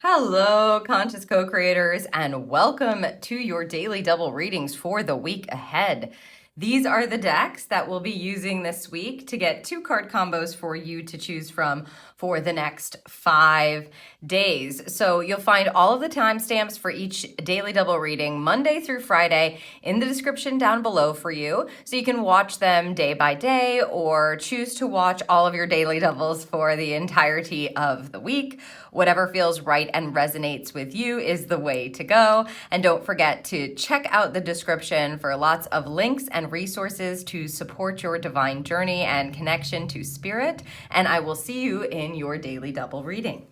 Hello, conscious co-creators, and welcome to your daily double readings for the week ahead. These are the decks that we'll be using this week to get 2 card combos for you to choose from for the next 5 days. So you'll find all of the timestamps for each daily double reading Monday through Friday in the description down below for you. So you can watch them day by day or choose to watch all of your daily doubles for the entirety of the week. Whatever feels right and resonates with you is the way to go. And don't forget to check out the description for lots of links and resources to support your divine journey and connection to spirit. And I will see you in your daily double reading.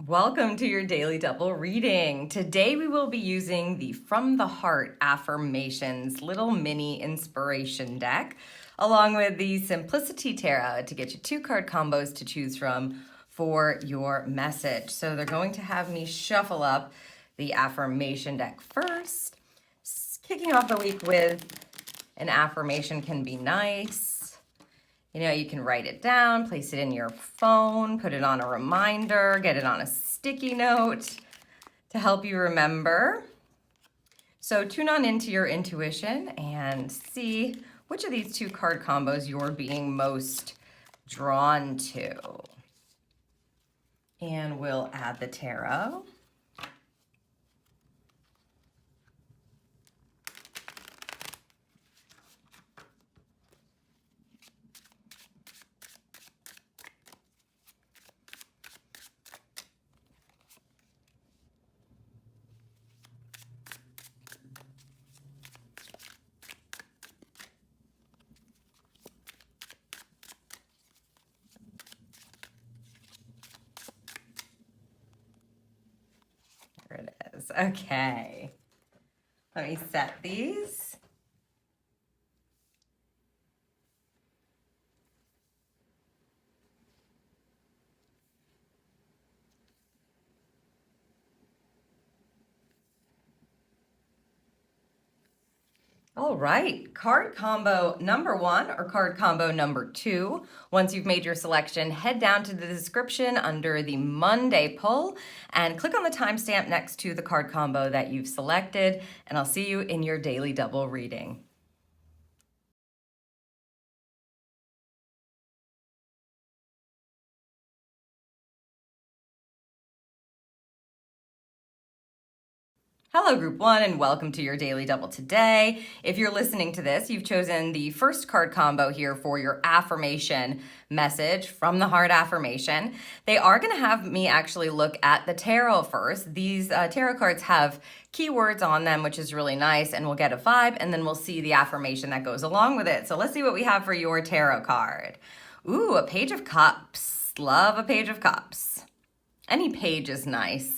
Welcome to your daily double reading. Today we will be using the From the Heart Affirmations little mini inspiration deck, along with the Simplicity Tarot to get you 2 card combos to choose from for your message. So they're going to have me shuffle up the affirmation deck first. Kicking off the week with an affirmation can be nice. You know, you can write it down, place it in your phone, put it on a reminder, get it on a sticky note to help you remember. So tune on into your intuition and see which of these 2 card combos you're being most drawn to. And we'll add the tarot. There it is. Okay. Let me set these. All right, card combo number 1 or card combo number 2. Once you've made your selection, head down to the description under the Monday pull and click on the timestamp next to the card combo that you've selected, and I'll see you in your daily double reading. Hello, Group 1, and welcome to your Daily Double today. If you're listening to this, you've chosen the first card combo here for your affirmation message, From the Heart affirmation. They are going to have me actually look at the tarot first. These tarot cards have keywords on them, which is really nice, and we'll get a vibe, and then we'll see the affirmation that goes along with it. So let's see what we have for your tarot card. Ooh, a Page of Cups. Love a Page of Cups. Any page is nice.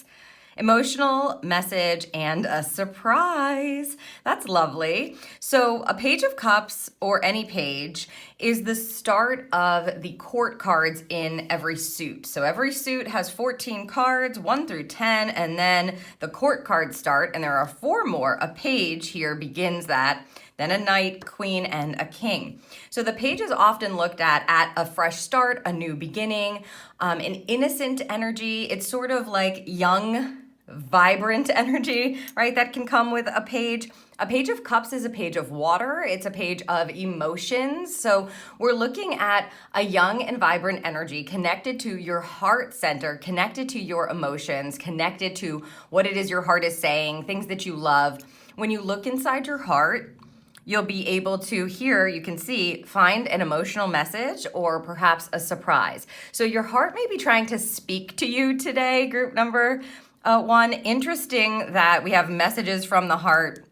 Emotional message and a surprise. That's lovely. So a Page of Cups, or any page, is the start of the court cards in every suit. So every suit has 14 cards, 1 through 10, and then the court cards start, and there are 4 more. A page here begins that, then a knight, queen, and a king. So the page is often looked at a fresh start, a new beginning, an innocent energy. It's sort of like young, vibrant energy, right? That can come with a page. A Page of Cups is a page of water. It's a page of emotions. So we're looking at a young and vibrant energy connected to your heart center, connected to your emotions, connected to what it is your heart is saying, things that you love. When you look inside your heart, you'll be able to hear, you can see, find an emotional message or perhaps a surprise. So your heart may be trying to speak to you today, group number 1. Interesting that we have messages from the heart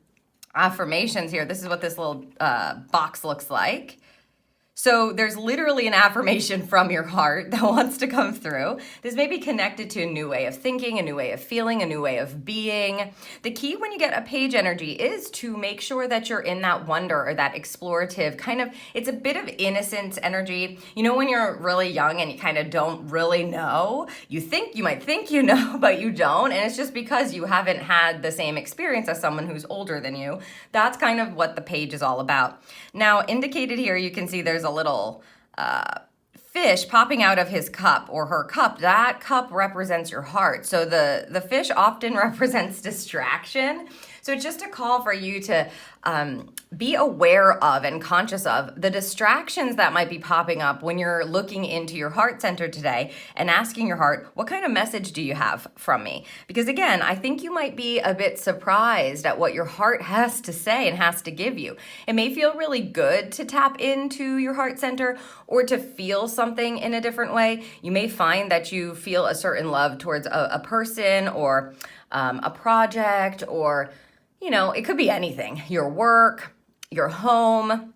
affirmations here. This is what this little box looks like. So there's literally an affirmation from your heart that wants to come through. This may be connected to a new way of thinking, a new way of feeling, a new way of being. The key when you get a page energy is to make sure that you're in that wonder or that explorative kind of, it's a bit of innocence energy. You know, when you're really young and you kind of don't really know, you might think you know, but you don't. And it's just because you haven't had the same experience as someone who's older than you. That's kind of what the page is all about. Now, indicated here, you can see there's a little fish popping out of his cup or her cup, that cup represents your heart. So the fish often represents distraction. So it's just a call for you to be aware of and conscious of the distractions that might be popping up when you're looking into your heart center today and asking your heart, what kind of message do you have from me? Because again, I think you might be a bit surprised at what your heart has to say and has to give you. It may feel really good to tap into your heart center or to feel something in a different way. You may find that you feel a certain love towards a person or a project, or it could be anything, your work, your home,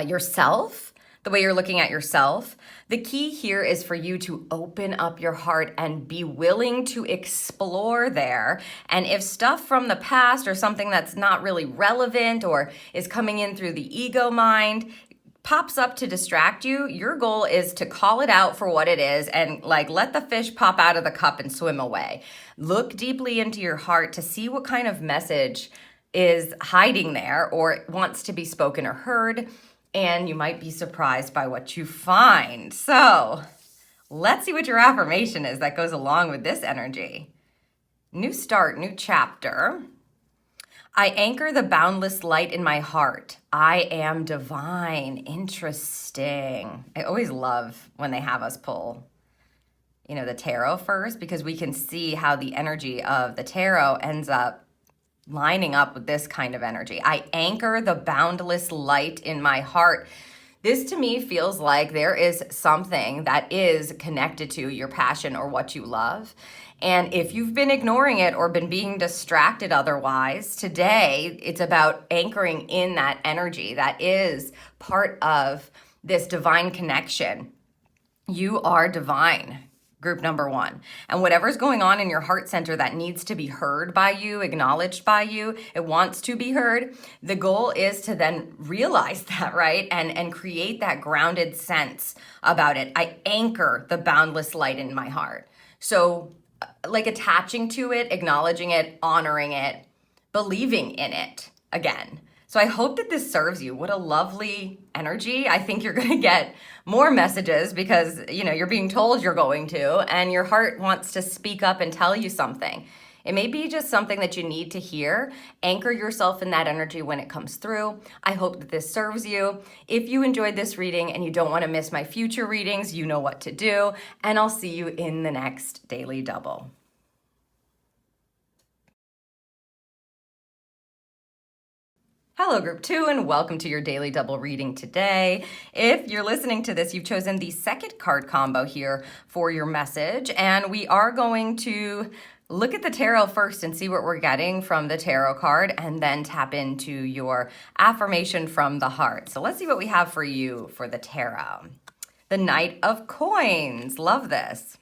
yourself, the way you're looking at yourself. The key here is for you to open up your heart and be willing to explore there. And if stuff from the past or something that's not really relevant or is coming in through the ego mind pops up to distract you, your goal is to call it out for what it is and let the fish pop out of the cup and swim away. Look deeply into your heart to see what kind of message is hiding there or wants to be spoken or heard, and you might be surprised by what you find. So let's see what your affirmation is that goes along with this energy. New start, new chapter. I anchor the boundless light in my heart. I am divine. Interesting. I always love when they have us pull, the tarot first, because we can see how the energy of the tarot ends up lining up with this kind of energy. I anchor the boundless light in my heart. This to me feels like there is something that is connected to your passion or what you love. And if you've been ignoring it or been being distracted otherwise, today it's about anchoring in that energy that is part of this divine connection. You are divine, group number one. And whatever's going on in your heart center that needs to be heard by you, acknowledged by you, it wants to be heard. The goal is to then realize that, right? And create that grounded sense about it. I anchor the boundless light in my heart. So attaching to it, acknowledging it, honoring it, believing in it again. So I hope that this serves you. What a lovely energy. I think you're going to get more messages because, you're being told you're going to, and your heart wants to speak up and tell you something. It may be just something that you need to hear. Anchor yourself in that energy when it comes through. I hope that this serves you. If you enjoyed this reading and you don't want to miss my future readings, you know what to do. And I'll see you in the next Daily Double. Hello, Group 2, and welcome to your Daily Double reading today. If you're listening to this, you've chosen the second card combo here for your message, and we are going to look at the tarot first and see what we're getting from the tarot card, and then tap into your affirmation from the heart. So let's see what we have for you for the tarot. The Knight of Coins. Love this.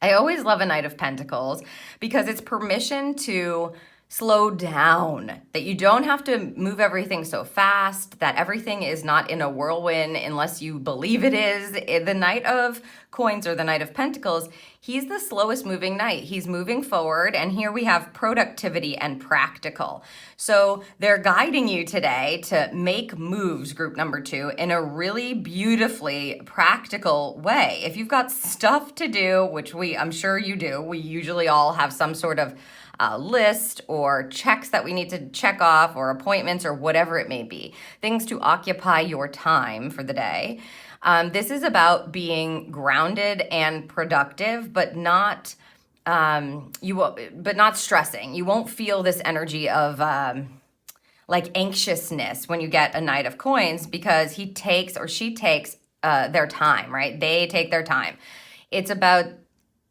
I always love a Knight of Pentacles because it's permission to slow down, that you don't have to move everything so fast, that everything is not in a whirlwind unless you believe it is. The Knight of Coins or the Knight of Pentacles, he's the slowest moving knight. He's moving forward, and here we have productivity and practical. So they're guiding you today to make moves, group number 2, in a really beautifully practical way. If you've got stuff to do, which I'm sure you do, we usually all have some sort of list or checks that we need to check off, or appointments, or whatever it may be, things to occupy your time for the day. This is about being grounded and productive, but not stressing. You won't feel this energy of anxiousness when you get a Knight of Coins, because he takes or she takes their time, right? They take their time. It's about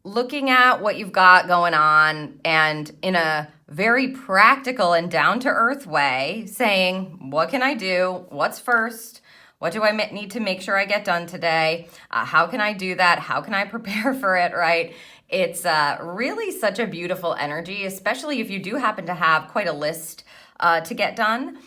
looking at what you've got going on and in a very practical and down-to-earth way saying, what can I do? What's first? What do I need to make sure I get done today? How can I do that? How can I prepare for it, right? It's really such a beautiful energy, especially if you do happen to have quite a list to get done.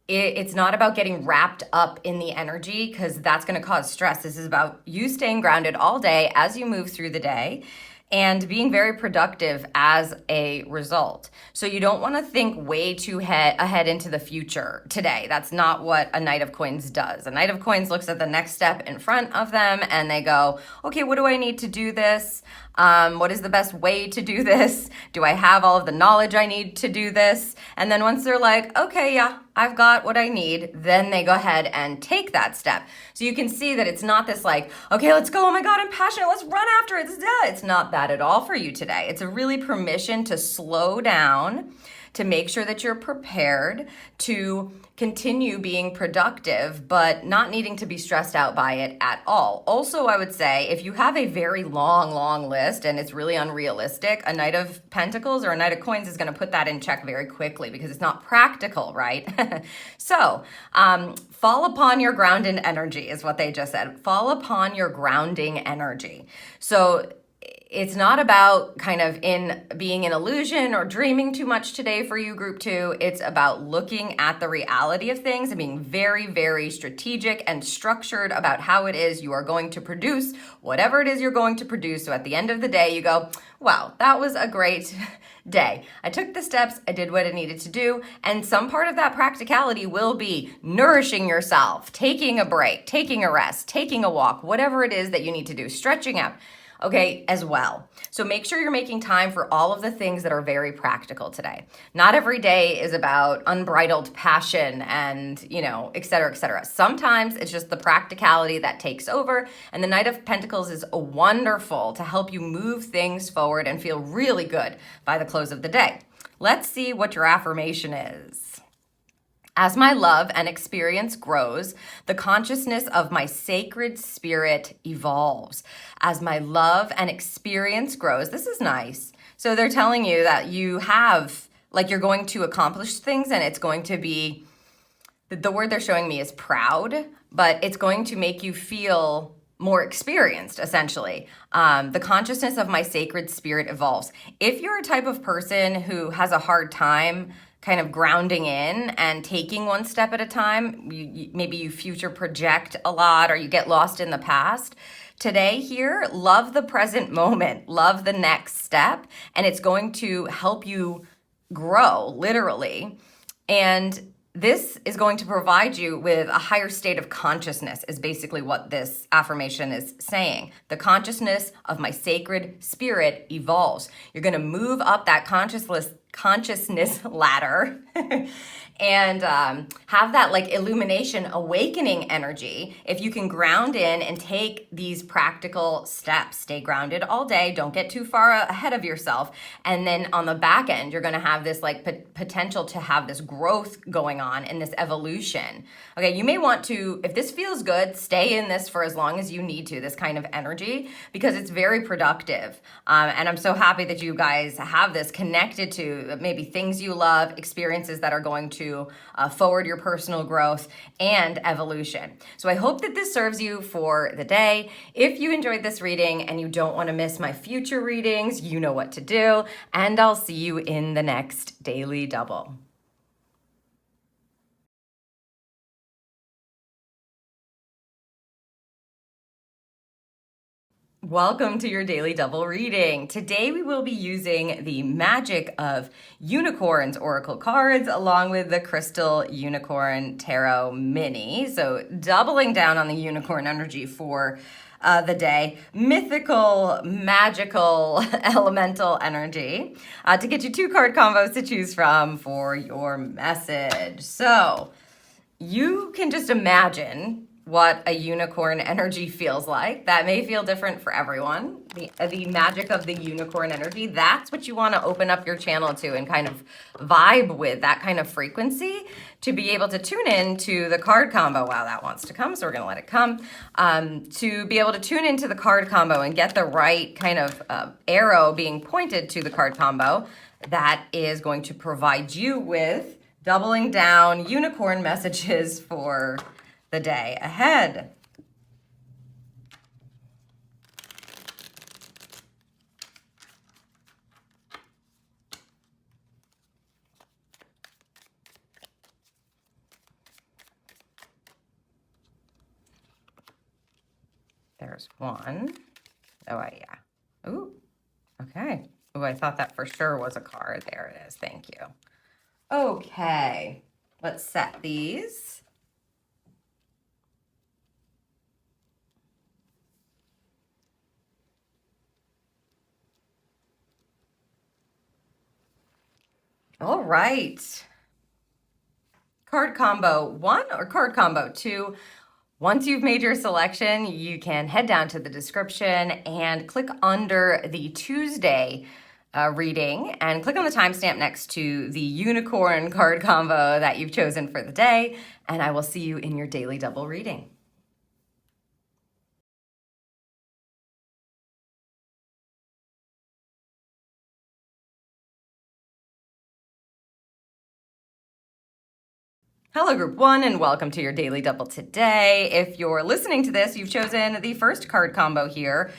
It's not about getting wrapped up in the energy, because that's going to cause stress. This is about you staying grounded all day as you move through the day. and being very productive as a result. So you don't want to think way too ahead into the future today. That's not what a Knight of Coins does. A Knight of Coins looks at the next step in front of them and they go, okay, what do I need to do this? What is the best way to do this? Do I have all of the knowledge I need to do this? And then once they're like, okay, yeah, I've got what I need, then they go ahead and take that step. So you can see that it's not this like, okay, let's go. Oh my God, I'm passionate. Let's run after it. It's not that at all for you today. It's a really permission to slow down, to make sure that you're prepared to continue being productive, but not needing to be stressed out by it at all. Also, I would say if you have a very long list and it's really unrealistic, a Knight of Pentacles or a Knight of Coins is going to put that in check very quickly because it's not practical, right? So, fall upon your grounded energy is what they just said. Fall upon your grounding energy. So, it's not about kind of being in illusion or dreaming too much today for you, group 2. It's about looking at the reality of things and being very, very strategic and structured about how it is you are going to produce whatever it is you're going to produce. So at the end of the day, you go, wow, that was a great day. I took the steps, I did what I needed to do, and some part of that practicality will be nourishing yourself, taking a break, taking a rest, taking a walk, whatever it is that you need to do, stretching out. Okay, as well. So make sure you're making time for all of the things that are very practical today. Not every day is about unbridled passion and, et cetera, et cetera. Sometimes it's just the practicality that takes over. And the Knight of Pentacles is wonderful to help you move things forward and feel really good by the close of the day. Let's see what your affirmation is. As my love and experience grows, the consciousness of my sacred spirit evolves. As my love and experience grows, this is nice. So they're telling you that you have, you're going to accomplish things and it's going to be, the word they're showing me is proud, but it's going to make you feel more experienced, essentially. The consciousness of my sacred spirit evolves. If you're a type of person who has a hard time kind of grounding in and taking one step at a time, maybe you future project a lot or you get lost in the past. Today here, love the present moment, love the next step, and it's going to help you grow, literally. And this is going to provide you with a higher state of consciousness is basically what this affirmation is saying. The consciousness of my sacred spirit evolves. You're going to move up that consciousness ladder and have that illumination, awakening energy. If you can ground in and take these practical steps, stay grounded all day, don't get too far ahead of yourself. And then on the back end, you're going to have this potential to have this growth going on in this evolution. Okay, you may want to, if this feels good, stay in this for as long as you need to, this kind of energy, because it's very productive. And I'm so happy that you guys have this connected to maybe things you love, experiences that are going to forward your personal growth and evolution. So I hope that this serves you for the day. If you enjoyed this reading and you don't want to miss my future readings, you know what to do. And I'll see you in the next Daily Double. Welcome to your Daily Double reading. Today we will be using the Magic of Unicorns Oracle cards along with the Crystal Unicorn Tarot Mini. So doubling down on the unicorn energy for the day. Mythical, magical, elemental energy to get you 2 card combos to choose from for your message. So you can just imagine what a unicorn energy feels like. That may feel different for everyone. The magic of the unicorn energy, that's what you want to open up your channel to and kind of vibe with, that kind of frequency, to be able to tune in to the card combo. Wow, that wants to come, so we're going to let it come. To be able to tune into the card combo and get the right kind of arrow being pointed to the card combo that is going to provide you with doubling down unicorn messages for the day ahead. There's one. Oh, yeah. Ooh. Okay. Oh, I thought that for sure was a card. There it is. Thank you. Okay. Let's set these. All right. Card combo 1 or card combo 2. Once you've made your selection, you can head down to the description and click under the Tuesday reading and click on the timestamp next to the unicorn card combo that you've chosen for the day. And I will see you in your daily double reading. Hello, Group 1, and welcome to your Daily Double today. If you're listening to this, you've chosen the first card combo here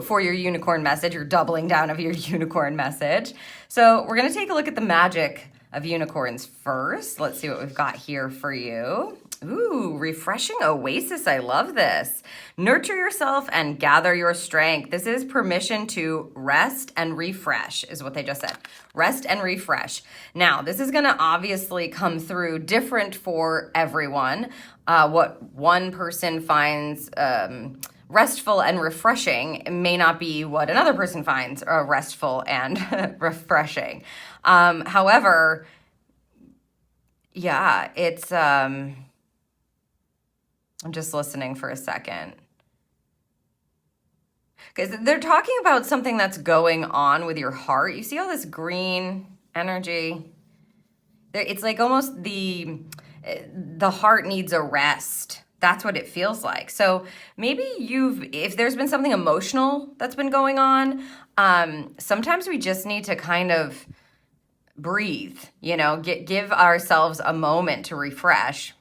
for your unicorn message. You're doubling down of your unicorn message. So we're going to take a look at the magic of unicorns first. Let's see what we've got here for you. Ooh, refreshing oasis. I love this. Nurture yourself and gather your strength. This is permission to rest and refresh, is what they just said. Rest and refresh. Now, this is going to obviously come through different for everyone. What one person finds restful and refreshing may not be what another person finds restful and refreshing. However, yeah, it's... I'm just listening for a second. Because they're talking about something that's going on with your heart. You see all this green energy? It's like almost the heart needs a rest. That's what it feels like. So maybe if there's been something emotional that's been going on, sometimes we just need to kind of breathe, give ourselves a moment to refresh.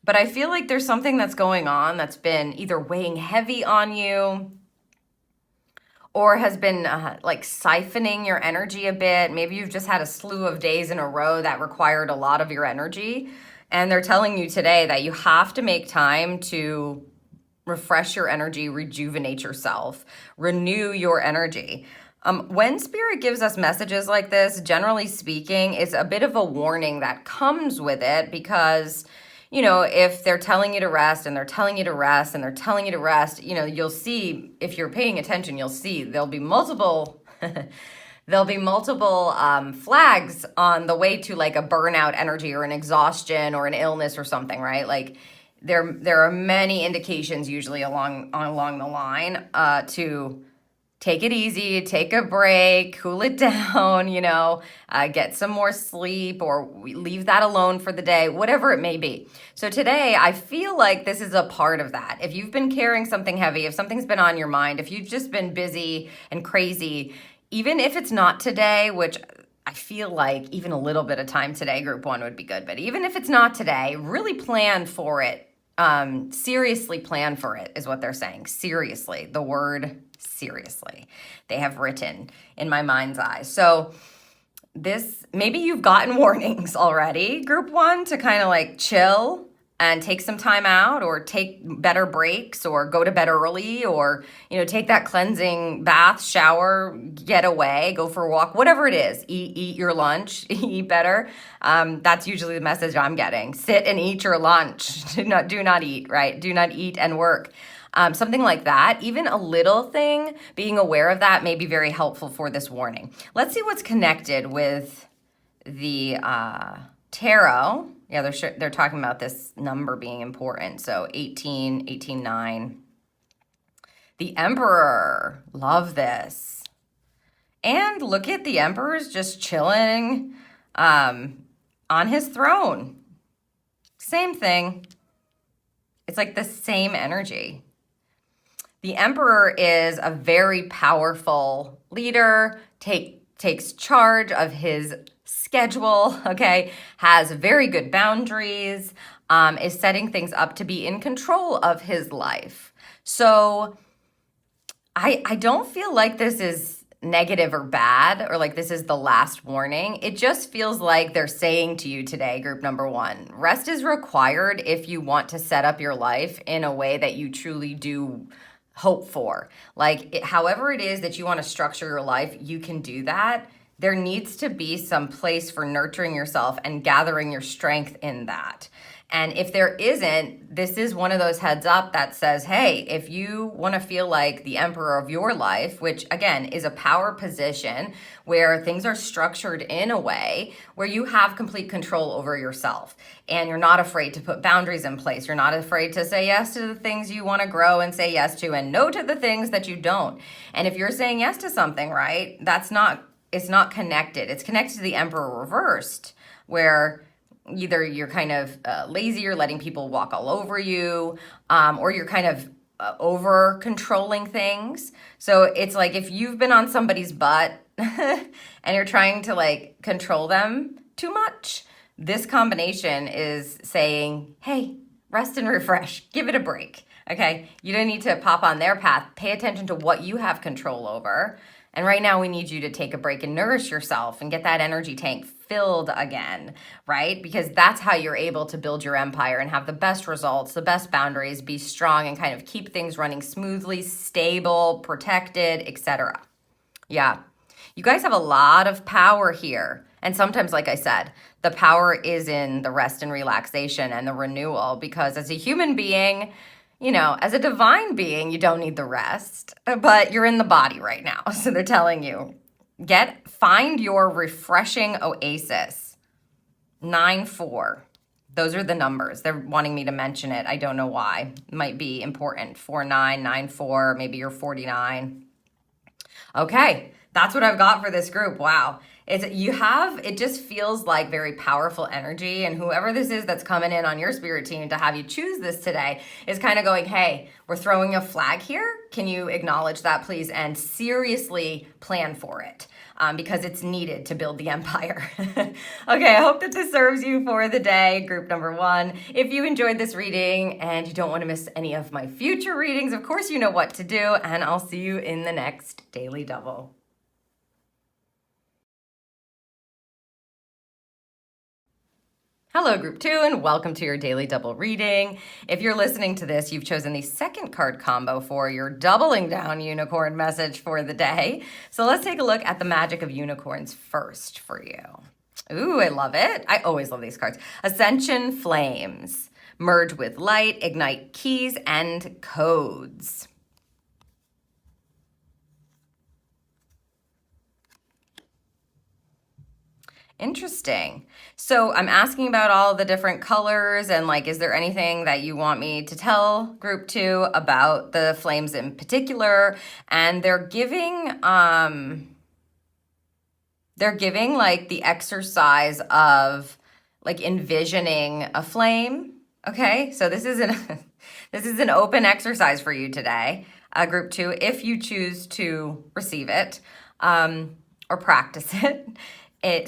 But I feel like there's something that's going on that's been either weighing heavy on you or has been like siphoning your energy a bit. Maybe you've just had a slew of days in a row that required a lot of your energy. And they're telling you today that you have to make time to refresh your energy, rejuvenate yourself, renew your energy. When Spirit gives us messages like this, generally speaking, it's a bit of a warning that comes with it because... if they're telling you to rest and they're telling you to rest and they're telling you to rest, you'll see, if you're paying attention, you'll see there'll be multiple flags on the way to like a burnout energy or an exhaustion or an illness or something, right? Like there are many indications usually along the line to take it easy, take a break, cool it down, get some more sleep or leave that alone for the day, whatever it may be. So today, I feel like this is a part of that. If you've been carrying something heavy, if something's been on your mind, if you've just been busy and crazy, even if it's not today, which I feel like even a little bit of time today, Group 1 would be good. But even if it's not today, really plan for it. Seriously plan for it is what they're saying. Seriously, the word seriously, they have written in my mind's eye. So maybe you've gotten warnings already, Group 1, to kind of like chill and take some time out or take better breaks or go to bed early or, take that cleansing bath, shower, get away, go for a walk, whatever it is, eat your lunch, eat better. That's usually the message I'm getting. Sit and eat your lunch. Do not eat, right? Do not eat and work. Something like that, even a little thing, being aware of that may be very helpful for this warning. Let's see what's connected with the tarot. Yeah, they're talking about this number being important. So 18, 18, 9. The Emperor. Love this. And look at the Emperor's just chilling on his throne. Same thing. It's like the same energy. The Emperor is a very powerful leader, takes charge of his schedule, okay, has very good boundaries, is setting things up to be in control of his life. So I don't feel like this is negative or bad or like this is the last warning. It just feels like they're saying to you today, Group number 1, rest is required if you want to set up your life in a way that you truly do hope for. Like, however it is that you want to structure your life, you can do that. There needs to be some place for nurturing yourself and gathering your strength in that. And if there isn't, this is one of those heads up that says, hey, if you want to feel like the emperor of your life, which again is a power position where things are structured in a way where you have complete control over yourself and you're not afraid to put boundaries in place. You're not afraid to say yes to the things you want to grow and say yes to, and no to the things that you don't. And if you're saying yes to something, right, it's not connected. It's connected to the emperor reversed, where either you're kind of lazy, you're letting people walk all over you, or you're kind of over controlling things. So it's like if you've been on somebody's butt and you're trying to like control them too much, this combination is saying, hey, rest and refresh, give it a break. Okay, you don't need to pop on their path. Pay attention to what you have control over. And right now we need you to take a break and nourish yourself and get that energy tank filled again, right? Because that's how you're able to build your empire and have the best results, the best boundaries, be strong and kind of keep things running smoothly, stable, protected, etc. Yeah. You guys have a lot of power here. And sometimes, like I said, the power is in the rest and relaxation and the renewal, because as a human being, you know, as a divine being, you don't need the rest, but you're in the body right now. So they're telling you, find your refreshing oasis. 9-4. Those are the numbers. They're wanting me to mention it. I don't know why. It might be important. 49, 94, maybe you're 49. Okay, that's what I've got for this group. Wow. It just feels like very powerful energy, and whoever this is that's coming in on your spirit team to have you choose this today is kind of going, hey, we're throwing a flag here. Can you acknowledge that, please? And seriously plan for it. Because it's needed to build the empire. Okay, I hope that this serves you for the day, group number 1. If you enjoyed this reading and you don't want to miss any of my future readings, of course you know what to do, and I'll see you in the next Daily Double. Hello, Group 2, and welcome to your Daily Double reading. If you're listening to this, you've chosen the second card combo for your doubling down unicorn message for the day. So let's take a look at the magic of unicorns first for you. Ooh, I love it. I always love these cards. Ascension Flames. Merge with light, ignite keys and codes. Interesting. So I'm asking about all the different colors and like, is there anything that you want me to tell group 2 about the flames in particular? And they're giving like the exercise of like envisioning a flame. Okay. So this is an open exercise for you today, group 2, if you choose to receive it, or practice it.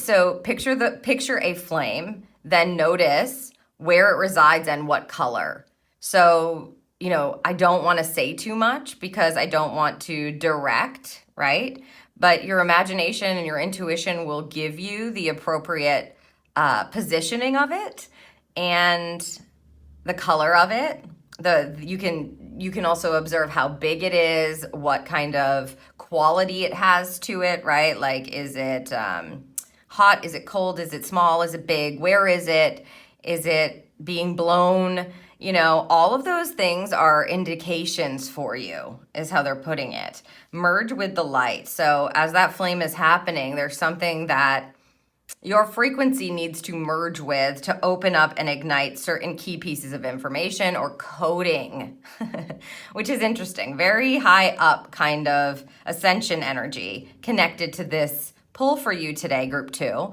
So picture a flame, then notice where it resides and what color. So, you know, I don't want to say too much because I don't want to direct, right? But your imagination and your intuition will give you the appropriate positioning of it and the color of it. You can also observe how big it is, what kind of quality it has to it, right? Like, is it hot? Is it cold? Is it small? Is it big? Where is it? Is it being blown? You know, all of those things are indications for you, is how they're putting it. Merge with the light. So as that flame is happening, there's something that your frequency needs to merge with to open up and ignite certain key pieces of information or coding, which is interesting. Very high up kind of ascension energy connected to this pull for you today, group 2.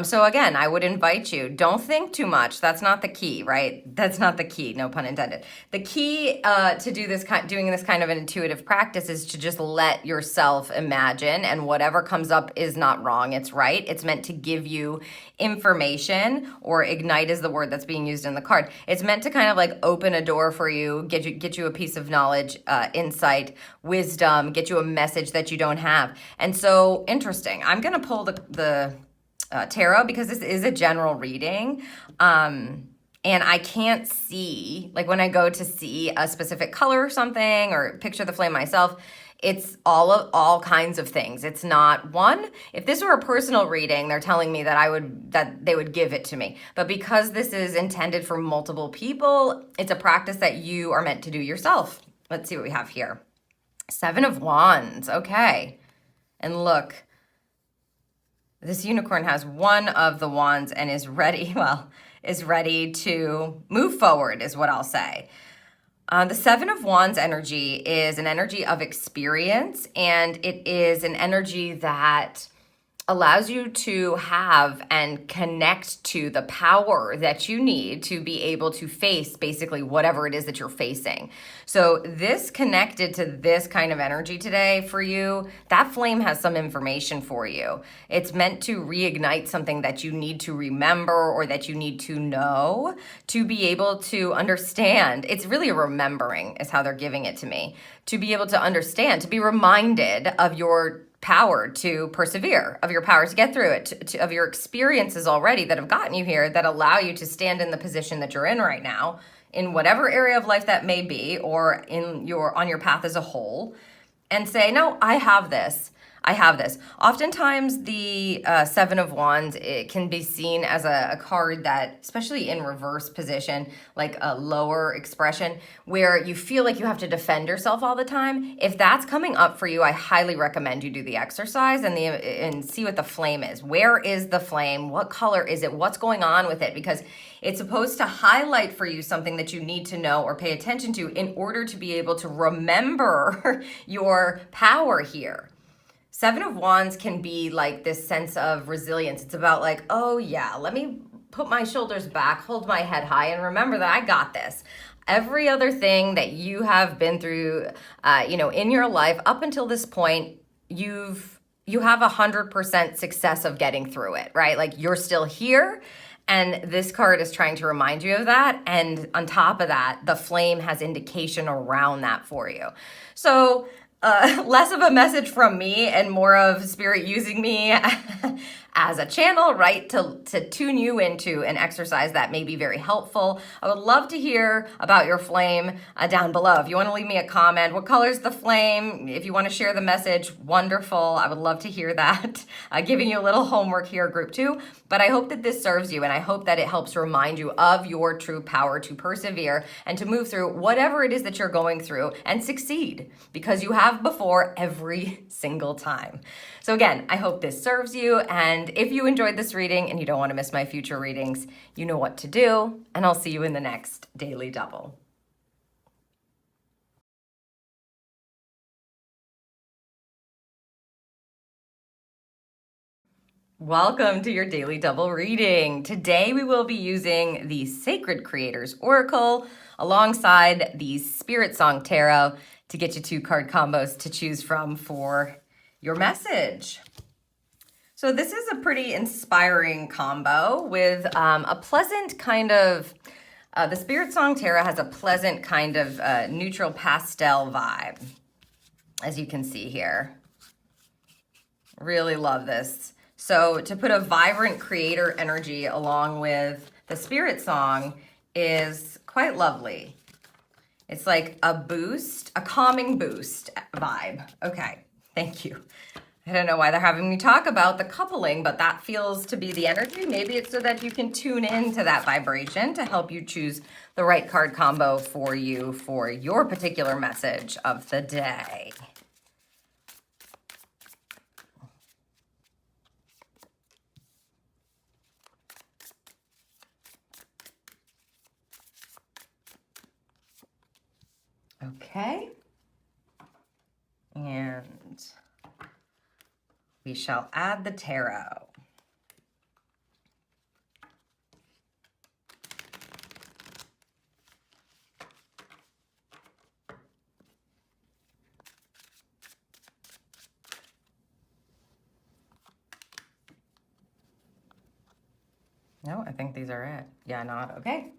So again, I would invite you, don't think too much. That's not the key, right? That's not the key, no pun intended. The key to doing this kind of an intuitive practice is to just let yourself imagine, and whatever comes up is not wrong, it's right. It's meant to give you information, or ignite is the word that's being used in the card. It's meant to kind of like open a door for you, get you a piece of knowledge, insight, wisdom, get you a message that you don't have. And so interesting. I'm going to pull the tarot because this is a general reading. and I can't see, like when I go to see a specific color or something or picture the flame myself, it's all kinds of things. It's not one. If this were a personal reading, they're telling me that they would give it to me. But because this is intended for multiple people, it's a practice that you are meant to do yourself. Let's see what we have here. 7 of Wands. Okay. And look, this unicorn has one of the wands and is ready, is ready to move forward, is what I'll say. The 7 of Wands energy is an energy of experience, and it is an energy that allows you to have and connect to the power that you need to be able to face basically whatever it is that you're facing. So this connected to this kind of energy today for you, that flame has some information for you. It's meant to reignite something that you need to remember or that you need to know to be able to understand. It's really a remembering is how they're giving it to me. To be able to understand, to be reminded of your power to persevere, of your power to get through it, of your experiences already that have gotten you here that allow you to stand in the position that you're in right now, in whatever area of life that may be, or on your path as a whole, and say, no, I have this. I have this. Oftentimes the 7 of Wands, it can be seen as a card that, especially in reverse position, like a lower expression, where you feel like you have to defend yourself all the time. If that's coming up for you, I highly recommend you do the exercise and see what the flame is. Where is the flame? What color is it? What's going on with it? Because it's supposed to highlight for you something that you need to know or pay attention to in order to be able to remember your power here. 7 of Wands can be like this sense of resilience. It's about like, oh yeah, let me put my shoulders back, hold my head high, and remember that I got this. Every other thing that you have been through, in your life up until this point, you have 100% success of getting through it, right? Like you're still here. And this card is trying to remind you of that. And on top of that, the flame has indication around that for you. So less of a message from me and more of Spirit using me as a channel, right, to tune you into an exercise that may be very helpful. I would love to hear about your flame down below. If you want to leave me a comment, what color is the flame? If you want to share the message, wonderful. I would love to hear that. Giving you a little homework here, group 2. But I hope that this serves you, and I hope that it helps remind you of your true power to persevere and to move through whatever it is that you're going through and succeed, because you have before every single time. So again, I hope this serves you, and if you enjoyed this reading and you don't want to miss my future readings, you know what to do, and I'll see you in the next Daily Double. Welcome to your Daily Double reading. Today we will be using the Sacred Creators Oracle alongside the Spirit Song Tarot to get you 2 card combos to choose from for your message. So this is a pretty inspiring combo with a pleasant kind of, the Spirit Song Tarot has a pleasant kind of neutral pastel vibe, as you can see here. Really love this. So to put a vibrant creator energy along with the Spirit Song is quite lovely. It's like a boost, a calming boost vibe. Okay, thank you. I don't know why they're having me talk about the coupling, but that feels to be the energy. Maybe it's so that you can tune into that vibration to help you choose the right card combo for you for your particular message of the day. Okay, and we shall add the tarot. No, I think these are it. Yeah, not okay.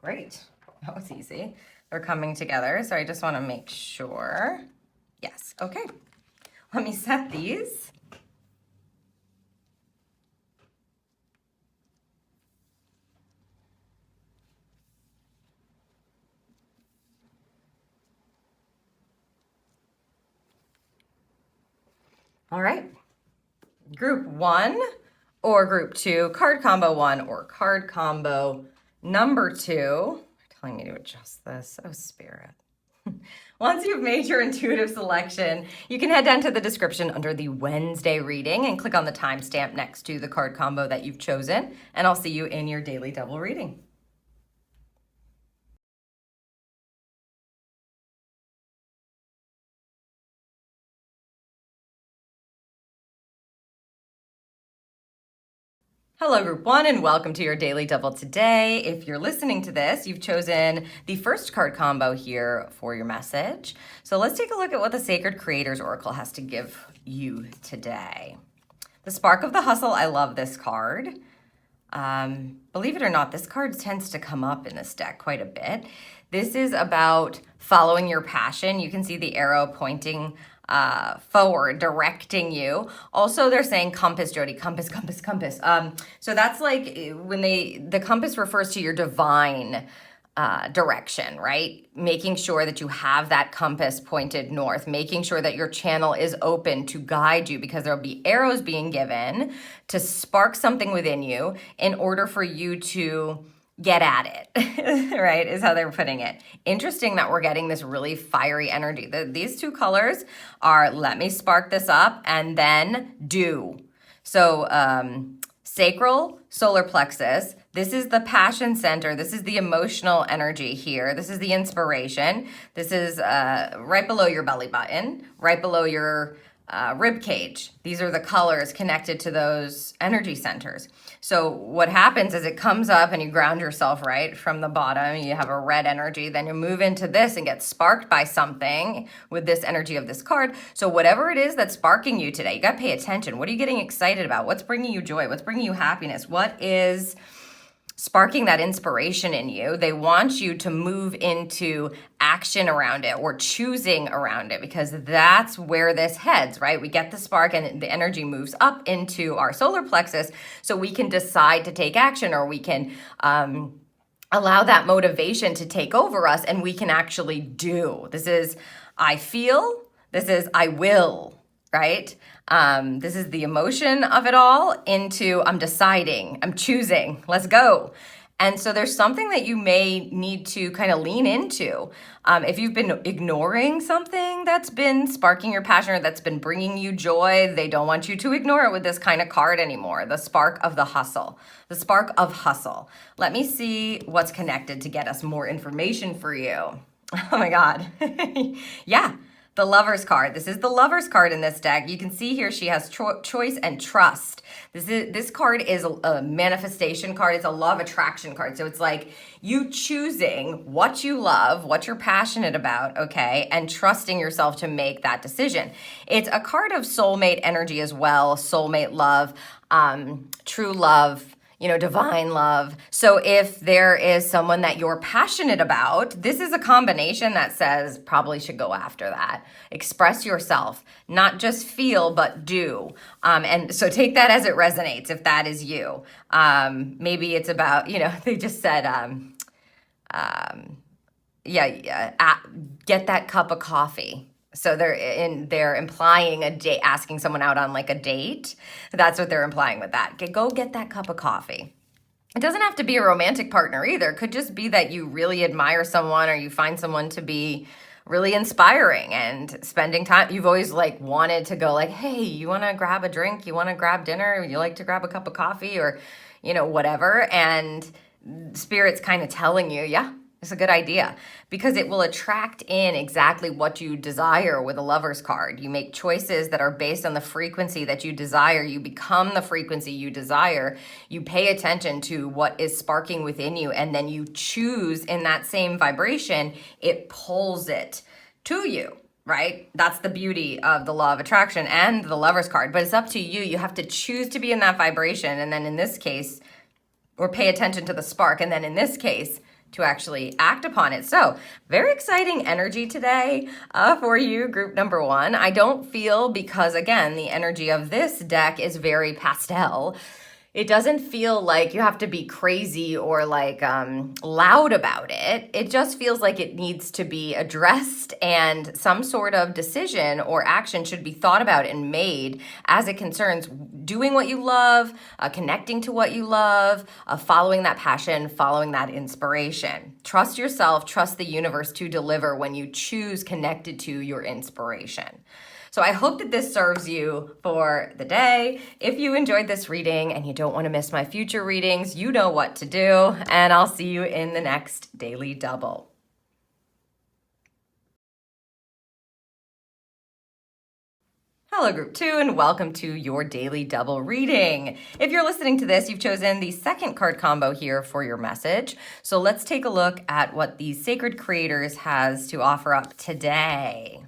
Great. That was easy. They're coming together, so I just want to make sure. Yes, okay. Let me set these. All right. Group 1 or group 2, card combo 1 or card combo number 2. They're telling me to adjust this. Oh, Spirit. Once you've made your intuitive selection, you can head down to the description under the Wednesday reading and click on the timestamp next to the card combo that you've chosen, and I'll see you in your daily double reading. Hello, Group 1, and welcome to your Daily Double today. If you're listening to this, you've chosen the first card combo here for your message. So let's take a look at what the Sacred Creators Oracle has to give you today. The Spark of the Hustle. I love this card. Believe it or not, this card tends to come up in this deck quite a bit. This is about following your passion. You can see the arrow pointing forward, directing you. Also, they're saying compass, Jodie, compass, compass, compass. So that's like when the compass refers to your divine direction, right? Making sure that you have that compass pointed north, making sure that your channel is open to guide you, because there'll be arrows being given to spark something within you in order for you to get at it, right, is how they're putting it. Interesting that we're getting this really fiery energy. These two colors are let me spark this up and then do. So sacral, solar plexus, this is the passion center. This is the emotional energy here. This is the inspiration. This is right below your belly button, right below your rib cage. These are the colors connected to those energy centers. So what happens is it comes up and you ground yourself right from the bottom. You have a red energy. Then you move into this and get sparked by something with this energy of this card. So whatever it is that's sparking you today, you got to pay attention. What are you getting excited about? What's bringing you joy? What's bringing you happiness? What is sparking that inspiration in you? They want you to move into action around it or choosing around it, because that's where this heads, right? We get the spark and the energy moves up into our solar plexus so we can decide to take action, or we can allow that motivation to take over us and we can actually do. This is I feel, this is I will, right? This is the emotion of it all into I'm deciding, I'm choosing, let's go. And so there's something that you may need to kind of lean into. If you've been ignoring something that's been sparking your passion or that's been bringing you joy, they don't want you to ignore it with this kind of card anymore. The spark of the hustle, the spark of hustle. Let me see what's connected to get us more information for you. Oh my God. Yeah. The Lover's card. This is the Lover's card in this deck. You can see here she has choice and trust. This card is a manifestation card. It's a law of attraction card. So it's like you choosing what you love, what you're passionate about, okay, and trusting yourself to make that decision. It's a card of soulmate energy as well, soulmate love, true love, you know, divine love. So if there is someone that you're passionate about, this is a combination that says probably should go after that. Express yourself, not just feel, but do. And so take that as it resonates if that is you. Maybe it's about, you know, they just said, get that cup of coffee. So they're implying a date, asking someone out on like a date. That's what they're implying with that. Go get that cup of coffee. It doesn't have to be a romantic partner either. It could just be that you really admire someone or you find someone to be really inspiring and spending time. You've always like wanted to go like, hey, you want to grab a drink? You want to grab dinner? You like to grab a cup of coffee or, you know, whatever. And Spirit's kind of telling you, yeah, it's a good idea, because it will attract in exactly what you desire with a Lover's card. You make choices that are based on the frequency that you desire. You become the frequency you desire. You pay attention to what is sparking within you, and then you choose in that same vibration. It pulls it to you, right? That's the beauty of the law of attraction and the Lover's card. But it's up to you. You have to choose to be in that vibration. And then in this case, or pay attention to the spark. And then in this case, to actually act upon it. So very exciting energy today for you, group number 1. I don't feel, because again, the energy of this deck is very pastel. It doesn't feel like you have to be crazy or like loud about it. It just feels like it needs to be addressed, and some sort of decision or action should be thought about and made as it concerns doing what you love, connecting to what you love, following that passion, following that inspiration. Trust yourself, trust the universe to deliver when you choose connected to your inspiration. So I hope that this serves you for the day. If you enjoyed this reading and you don't want to miss my future readings, you know what to do, and I'll see you in the next Daily Double. Hello, Group 2, and welcome to your Daily Double reading. If you're listening to this, you've chosen the second card combo here for your message. So let's take a look at what the Sacred Creators has to offer up today.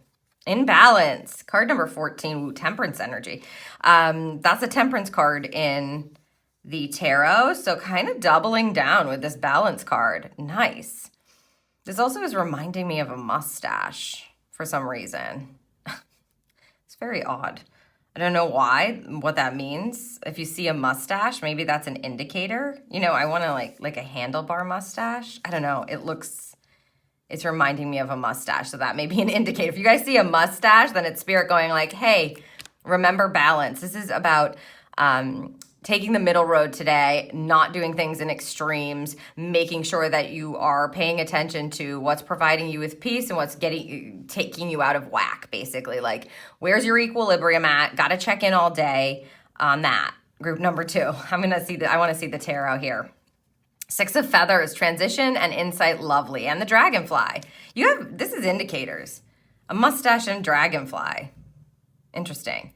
In balance, card number 14, Temperance energy. That's a temperance card in the tarot, so kind of doubling down with this balance card. Nice. This also is reminding me of a mustache for some reason. It's very odd. I don't know why, what that means. If you see a mustache, maybe that's an indicator. You know, I want to like a handlebar mustache. I don't know. It's reminding me of a mustache, so that may be an indicator. If you guys see a mustache, then it's spirit going like, hey, remember balance. This is about taking the middle road today, not doing things in extremes, making sure that you are paying attention to what's providing you with peace and what's taking you out of whack, basically. Like, where's your equilibrium at? Got to check in all day on that. Group number 2. I want to see the tarot here. 6 of Feathers, transition and insight, lovely. And the dragonfly. This is indicators. A mustache and dragonfly. Interesting.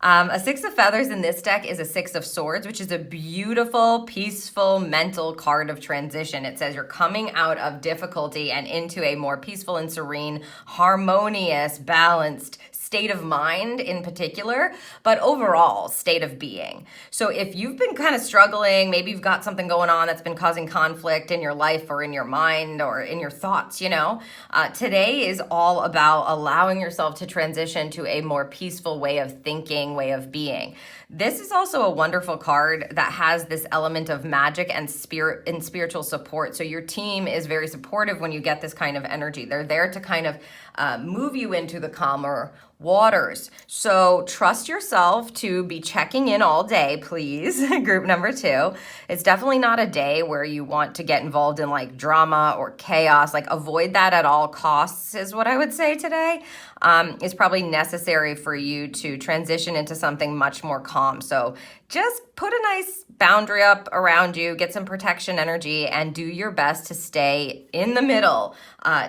A 6 of Feathers in this deck is a 6 of Swords, which is a beautiful, peaceful, mental card of transition. It says you're coming out of difficulty and into a more peaceful and serene, harmonious, balanced state of mind in particular, but overall state of being. So if you've been kind of struggling, maybe you've got something going on that's been causing conflict in your life or in your mind or in your thoughts, today is all about allowing yourself to transition to a more peaceful way of thinking, way of being. This is also a wonderful card that has this element of magic and spirit and spiritual support. So your team is very supportive when you get this kind of energy. They're there to kind of move you into the calmer waters. So trust yourself to be checking in all day, please. Group number 2. It's definitely not a day where you want to get involved in like drama or chaos. Like, avoid that at all costs is what I would say today. It's probably necessary for you to transition into something much more calm. So just put a nice boundary up around you, get some protection energy, and do your best to stay in the middle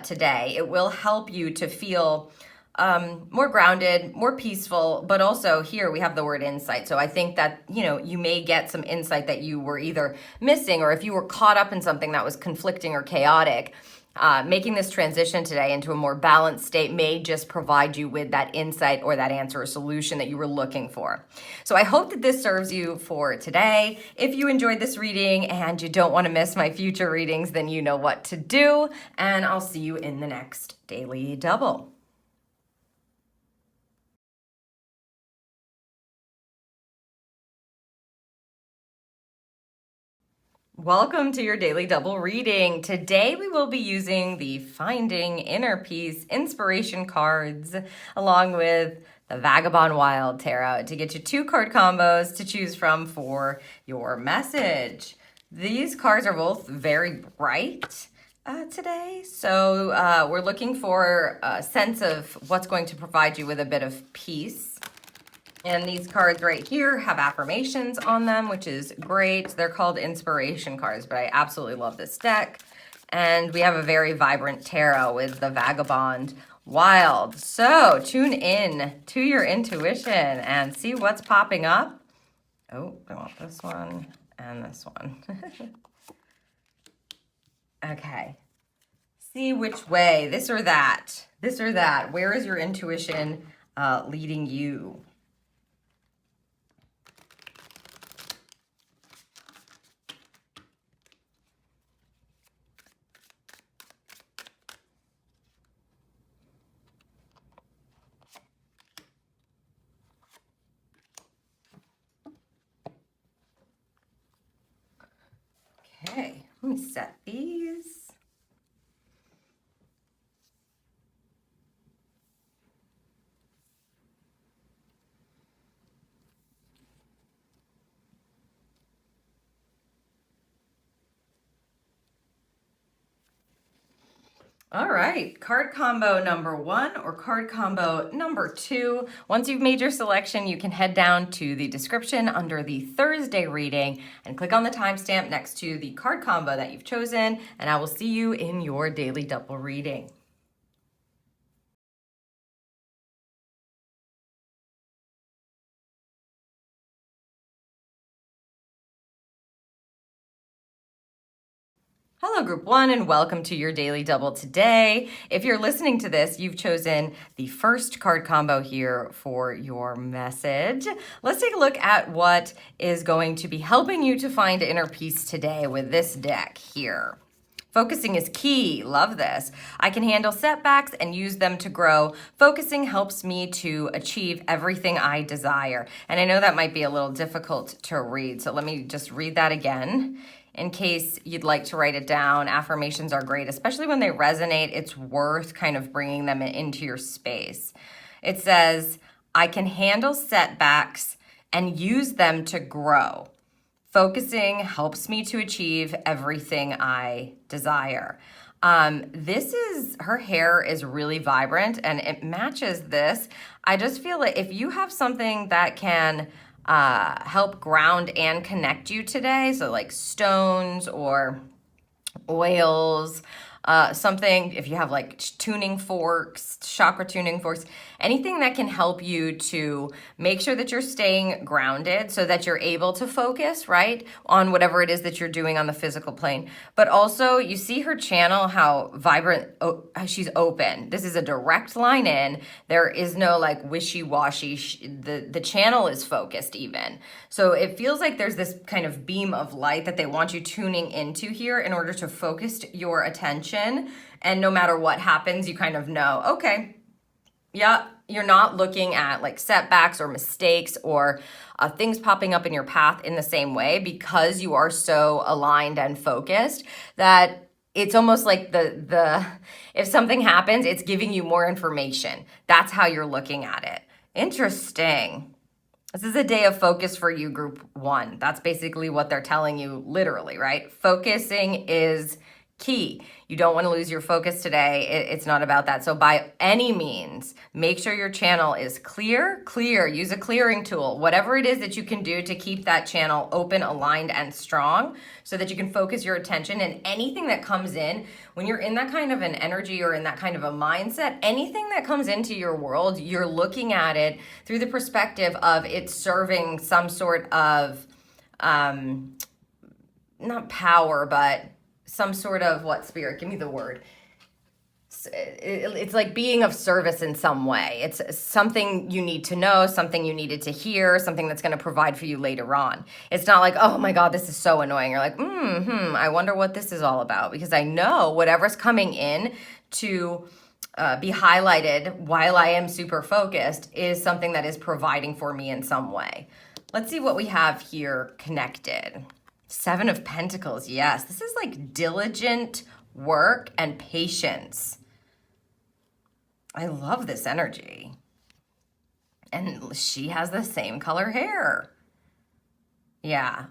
today. It will help you to feel more grounded, more peaceful, but also here we have the word insight. So I think that, you may get some insight that you were either missing, or if you were caught up in something that was conflicting or chaotic, making this transition today into a more balanced state may just provide you with that insight or that answer or solution that you were looking for. So I hope that this serves you for today. If you enjoyed this reading and you don't want to miss my future readings, then you know what to do, and I'll see you in the next Daily Double. Welcome to your Daily Double reading. Today we will be using the Finding Inner Peace inspiration cards along with the Vagabond Wild Tarot to get you 2 card combos to choose from for your message. These cards are both very bright today, so we're looking for a sense of what's going to provide you with a bit of peace. And these cards right here have affirmations on them, which is great. They're called inspiration cards, but I absolutely love this deck. And we have a very vibrant tarot with the Vagabond Wild. So tune in to your intuition and see what's popping up. Oh, I want this one and this one. Okay. See which way, this or that, this or that. Where is your intuition leading you? me set these. All right, card combo number 1 or card combo number 2. Once you've made your selection, you can head down to the description under the Thursday reading and click on the timestamp next to the card combo that you've chosen, and I will see you in your daily double reading. Hello, Group 1, and welcome to your Daily Double today. If you're listening to this, you've chosen the first card combo here for your message. Let's take a look at what is going to be helping you to find inner peace today with this deck here. Focusing is key. Love this. I can handle setbacks and use them to grow. Focusing helps me to achieve everything I desire. And I know that might be a little difficult to read, so let me just read that again. In case you'd like to write it down, affirmations are great, especially when they resonate. It's worth kind of bringing them into your space. It says, I can handle setbacks and use them to grow. Focusing helps me to achieve everything I desire. Her hair is really vibrant and it matches this. I just feel like if you have something that can help ground and connect you today, so like stones or oils, something, if you have like tuning forks, chakra tuning forks, anything that can help you to make sure that you're staying grounded so that you're able to focus, right, on whatever it is that you're doing on the physical plane. But also, you see her channel, how vibrant, she's open. This is a direct line in. There is no like wishy-washy. The channel is focused even. So it feels like there's this kind of beam of light that they want you tuning into here in order to focus your attention. And no matter what happens, you kind of know, okay, yeah, you're not looking at like setbacks or mistakes or things popping up in your path in the same way, because you are so aligned and focused that it's almost like if something happens, it's giving you more information. That's how you're looking at it. Interesting. This is a day of focus for you, Group 1. That's basically what they're telling you literally, right? Focusing is key. You don't want to lose your focus today. It's not about that. So by any means, make sure your channel is clear. Use a clearing tool, whatever it is that you can do to keep that channel open, aligned, and strong so that you can focus your attention. And anything that comes in, when you're in that kind of an energy or in that kind of a mindset, anything that comes into your world, you're looking at it through the perspective of it serving some sort of, not power, but some sort of, what, spirit? Give me the word. It's like being of service in some way. It's something you need to know, something you needed to hear, something that's going to provide for you later on. It's not like, oh my God, this is so annoying. You're like, I wonder what this is all about, because I know whatever's coming in to be highlighted while I am super focused is something that is providing for me in some way. Let's see what we have here connected. 7 of Pentacles, yes. This is like diligent work and patience. I love this energy. And she has the same color hair. Yeah.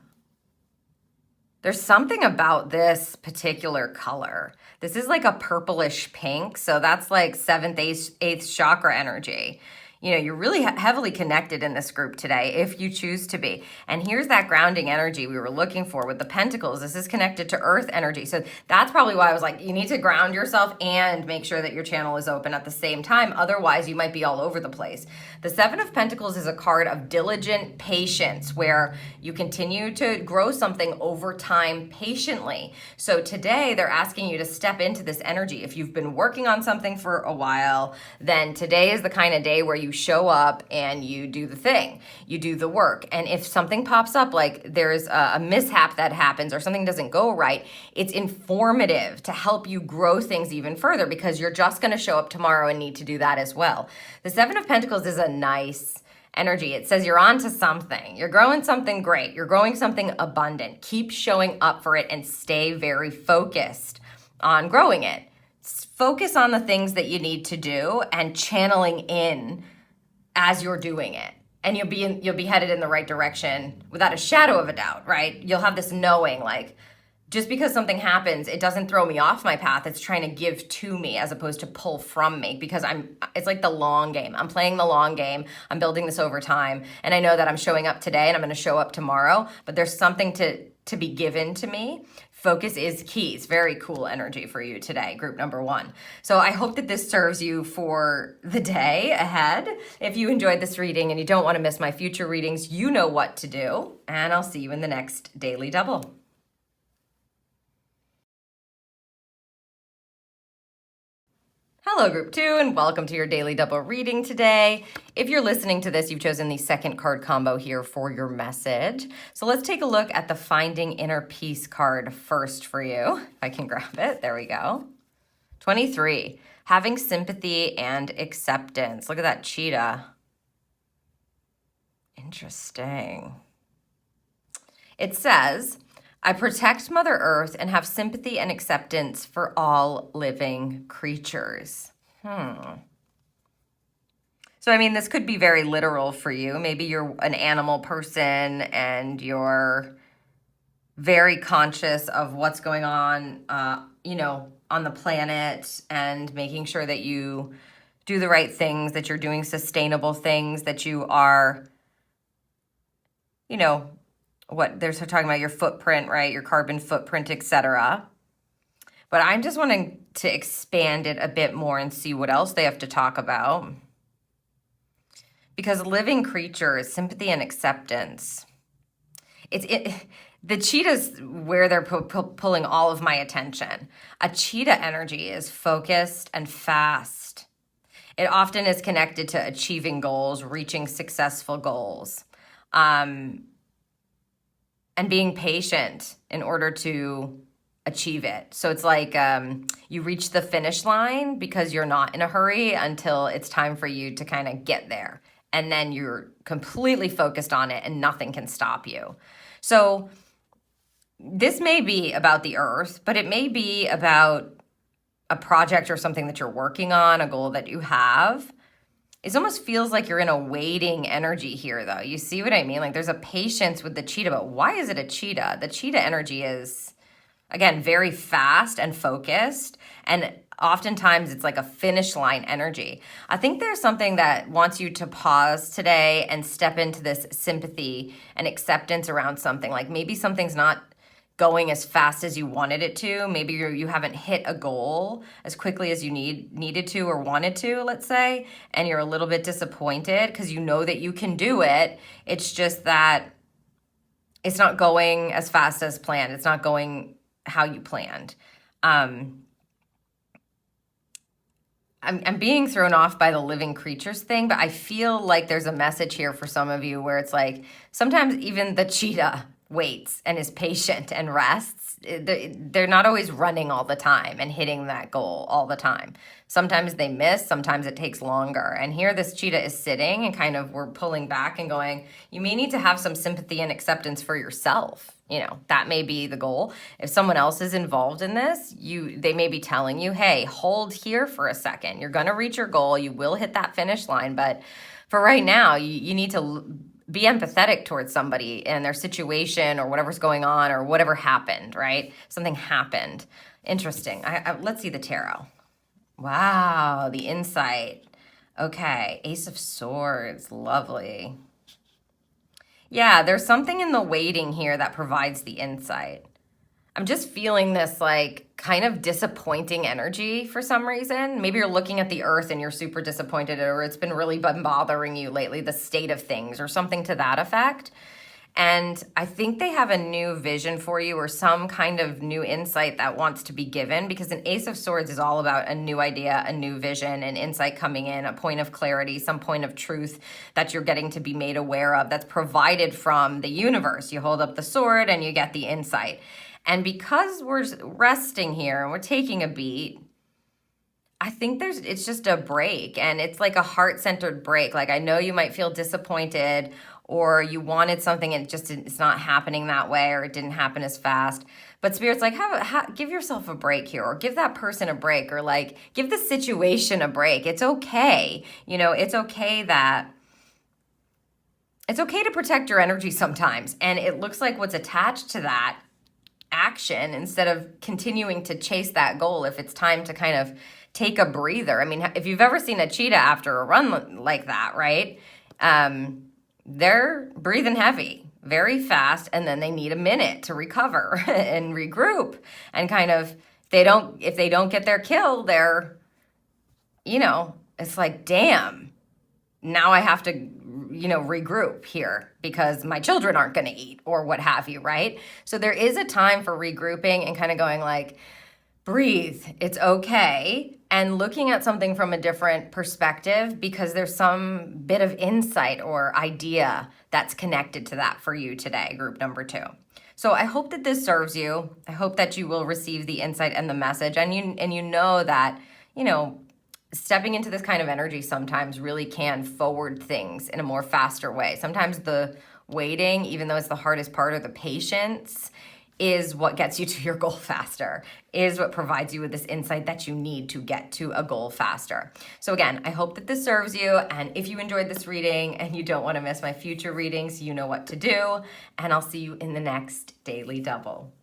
There's something about this particular color. This is like a purplish pink, so that's like 7th, 8th chakra energy. You know, you're really heavily connected in this group today if you choose to be. And here's that grounding energy we were looking for with the Pentacles. This is connected to Earth energy. So that's probably why I was like, you need to ground yourself and make sure that your channel is open at the same time. Otherwise, you might be all over the place. The 7 of Pentacles is a card of diligent patience, where you continue to grow something over time patiently. So today, they're asking you to step into this energy. If you've been working on something for a while, then today is the kind of day where you show up and you do the thing, you do the work. And if something pops up, like there's a mishap that happens or something doesn't go right, it's informative to help you grow things even further, because you're just going to show up tomorrow and need to do that as well. The 7 of Pentacles is a nice energy. It says you're onto something. You're growing something great. You're growing something abundant. Keep showing up for it and stay very focused on growing it. Focus on the things that you need to do and channeling in as you're doing it. And you'll be headed in the right direction without a shadow of a doubt, right? You'll have this knowing, like, just because something happens, it doesn't throw me off my path. It's trying to give to me as opposed to pull from me, because it's like the long game. I'm playing the long game. I'm building this over time. And I know that I'm showing up today and I'm going to show up tomorrow, but there's something to be given to me. Focus is key. It's very cool energy for you today, group number 1. So I hope that this serves you for the day ahead. If you enjoyed this reading and you don't want to miss my future readings, you know what to do. And I'll see you in the next Daily Double. Hello, Group 2, and welcome to your Daily Double reading today. If you're listening to this, you've chosen the second card combo here for your message. So let's take a look at the Finding Inner Peace card first for you. If I can grab it. There we go. 23. Having sympathy and acceptance. Look at that cheetah. Interesting. It says, I protect Mother Earth and have sympathy and acceptance for all living creatures. So, I mean, this could be very literal for you. Maybe you're an animal person and you're very conscious of what's going on, on the planet, and making sure that you do the right things, that you're doing sustainable things, that you are, what they're talking about, your footprint, right? Your carbon footprint, etc. But I'm just wanting to expand it a bit more and see what else they have to talk about. Because living creatures, sympathy and acceptance. The cheetah's where they're pulling all of my attention. A cheetah energy is focused and fast. It often is connected to achieving goals, reaching successful goals. And being patient in order to achieve it. So it's like you reach the finish line because you're not in a hurry until it's time for you to kind of get there. And then you're completely focused on it and nothing can stop you. So this may be about the earth, but it may be about a project or something that you're working on, a goal that you have. It almost feels like you're in a waiting energy here, though. You see what I mean? Like, there's a patience with the cheetah, but why is it a cheetah? The cheetah energy is, again, very fast and focused, and oftentimes it's like a finish line energy. I think there's something that wants you to pause today and step into this sympathy and acceptance around something. Like, maybe something's not going as fast as you wanted it to. Maybe you haven't hit a goal as quickly as you needed to or wanted to, let's say, and you're a little bit disappointed because you know that you can do it. It's just that it's not going as fast as planned. It's not going how you planned. I'm being thrown off by the living creatures thing, but I feel like there's a message here for some of you where it's like sometimes even the cheetah waits and is patient and rests. They're not always running all the time and hitting that goal all the time. Sometimes they miss, sometimes it takes longer. And here this cheetah is sitting and kind of we're pulling back and going, you may need to have some sympathy and acceptance for yourself. That may be the goal. If someone else is involved in this, they may be telling you, hey, hold here for a second. You're going to reach your goal. You will hit that finish line. But for right now, you need to be empathetic towards somebody and their situation or whatever's going on or whatever happened, right? Something happened. Interesting. Let's see the tarot. Wow, the insight. Okay, Ace of Swords. Lovely. Yeah, there's something in the waiting here that provides the insight. I'm just feeling this like kind of disappointing energy for some reason. Maybe you're looking at the earth and you're super disappointed, or it's been really bothering you lately, the state of things or something to that effect. And I think they have a new vision for you or some kind of new insight that wants to be given, because an Ace of Swords is all about a new idea, a new vision, an insight coming in, a point of clarity, some point of truth that you're getting to be made aware of that's provided from the universe. You hold up the sword and you get the insight. And because we're resting here and we're taking a beat, I think it's just a break, and it's like a heart-centered break. Like, I know you might feel disappointed, or you wanted something and it's not happening that way, or it didn't happen as fast. But Spirit's like, give yourself a break here, or give that person a break, or like give the situation a break. It's okay. It's okay to protect your energy sometimes. And it looks like what's attached to that action, instead of continuing to chase that goal, if it's time to kind of take a breather. I mean, if you've ever seen a cheetah after a run like that, right? They're breathing heavy, very fast, and then they need a minute to recover and regroup. And kind of, if they don't get their kill, they're, it's like, damn, now I have to, regroup here because my children aren't going to eat, or what have you, right? So there is a time for regrouping and kind of going like, breathe, it's okay, and looking at something from a different perspective, because there's some bit of insight or idea that's connected to that for you today, group number 2. So I hope that this serves you. I hope that you will receive the insight and the message, and you know that, stepping into this kind of energy sometimes really can forward things in a more faster way. Sometimes the waiting, even though it's the hardest part, or the patience, is what gets you to your goal faster, is what provides you with this insight that you need to get to a goal faster. So again, I hope that this serves you. And if you enjoyed this reading and you don't want to miss my future readings, you know what to do. And I'll see you in the next Daily Double.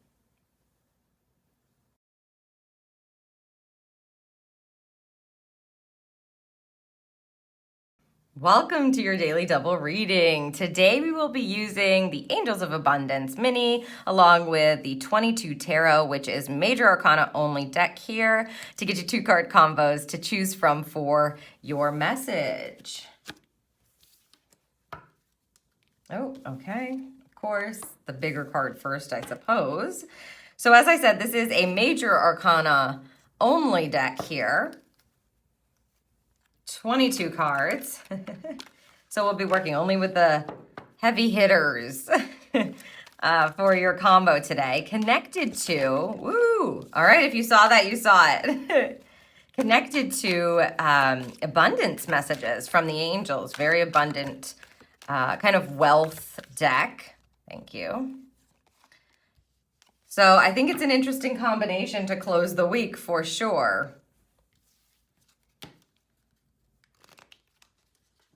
Welcome to your Daily Double reading. Today we will be using the Angels of Abundance mini along with the 22 Tarot, which is Major Arcana only deck here, to get you 2-card combos to choose from for your message. Oh, okay. Of course, the bigger card first, I suppose. So as I said, this is a Major Arcana only deck here. 22 cards. So we'll be working only with the heavy hitters for your combo today. Connected to, woo, all right, if you saw that, you saw it. Connected to abundance messages from the angels. Very abundant kind of wealth deck. Thank you. So I think it's an interesting combination to close the week for sure.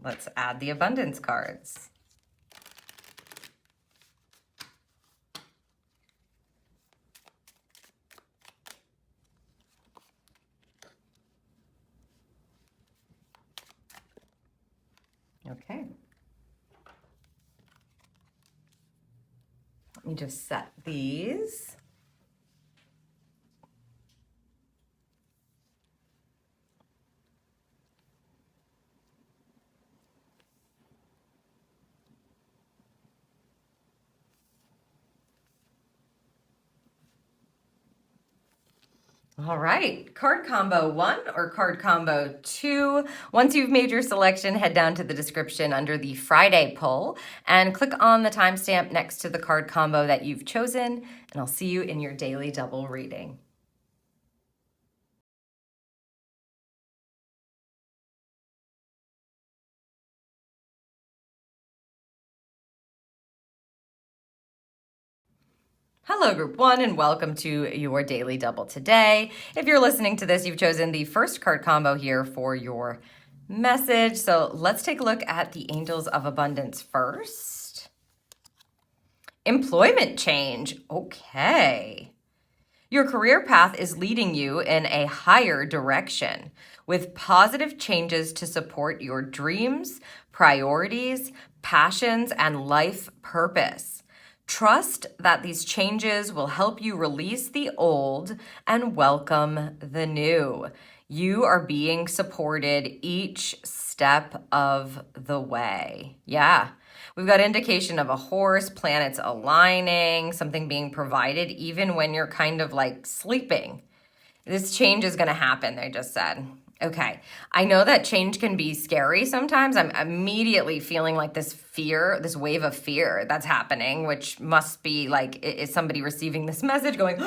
Let's add the abundance cards. Okay. Let me just set these. All right, card combo 1 or card combo 2. Once you've made your selection, head down to the description under the Friday poll and click on the timestamp next to the card combo that you've chosen, and I'll see you in your Daily Double reading. Hello, Group 1, and welcome to your Daily Double today. If you're listening to this, you've chosen the first card combo here for your message. So let's take a look at the Angels of Abundance first. Employment change. Okay. Your career path is leading you in a higher direction with positive changes to support your dreams, priorities, passions, and life purpose. Trust that these changes will help you release the old and welcome the new. You are being supported each step of the way. Yeah. We've got indication of a horse, planets aligning, something being provided even when you're kind of like sleeping. This change is going to happen, they just said. Okay. I know that change can be scary sometimes. I'm immediately feeling like this fear, this wave of fear that's happening, which must be like, is somebody receiving this message going,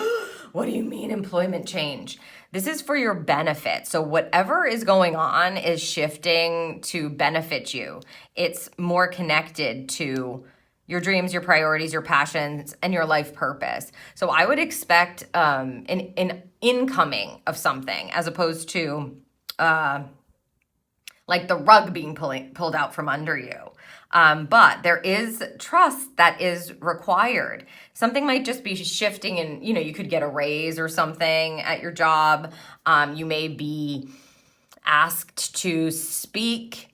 what do you mean employment change? This is for your benefit. So whatever is going on is shifting to benefit you. It's more connected to your dreams, your priorities, your passions, and your life purpose. So I would expect an incoming of something as opposed to like the rug being pulled out from under you. But there is trust that is required. Something might just be shifting and, you could get a raise or something at your job. You may be asked to speak